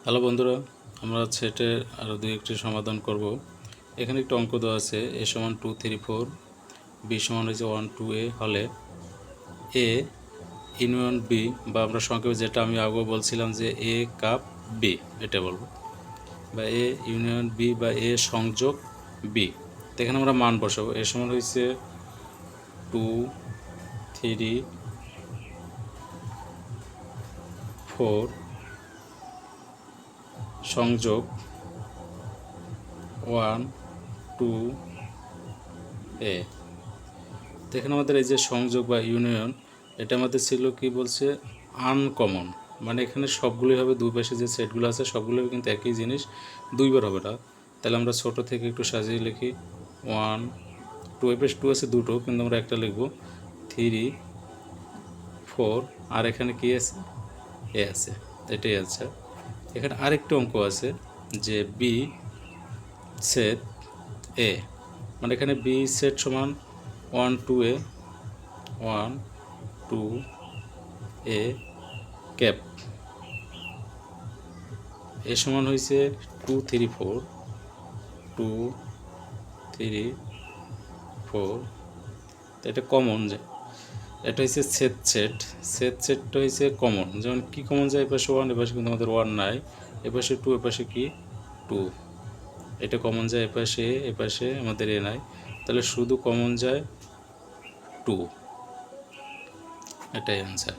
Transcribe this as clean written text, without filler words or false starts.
Hello বন্ধুরা, আমরা সেটের আরও দুই একটি সমাধান করব। এখানে একটা অঙ্ক দেওয়া আছে a সমান 2 3 4, b সমান হচ্ছে 1 2 a হলে a ইউনিয়ন b, বা আমরা সংক্ষেপে যেটা আমি আগেও বলছিলাম যে a কাপ b, এটা বলবো, বা a ইউনিয়ন b বা a সংযোগ b। এখানে আমরা মান বসাবো। a সমান হয়েছে 2 3 4 সংযোগ 1 2 a। তো এখানে আমাদের এই যে সংযোগ বা ইউনিয়ন, এটা আমাদের ছিল কি বলছে আনকমন, মানে এখানে সবগুলোই হবে, দুই পাশে যে সেটগুলো আছে সবগুলোই কিন্তু একই জিনিস, দুইবার হবে না। তাহলে আমরা ছোট থেকে একটু সাজিয়ে লিখি 1 2, এর পাশে 2 আছে দুটো, কিন্তু আমরা একটা লিখব 3 4, আর এখানে কি আছে এ আছে, এটাই আছে। এখানে আরেকটা অঙ্ক আছে যে বি সেট এ, মানে এখানে বি সেট সমান 1 2 a 1 2 a ক্যাপ, এ সমান হয়েছে 2 3 4 2 3 4। এটা কমন, যে এটা হচ্ছে সেটটা হয়েছে কমন। যেমন কি কমন যায়, এপাশে 1, এপাশে কিন্তু আমাদের 1 নাই, এপাশে 2, এপাশে কি 2, এটা কমন যায় এপাশে আমাদের এ নাই, তাহলে শুধু কমন যায় 2, এটাই অ্যান্সার।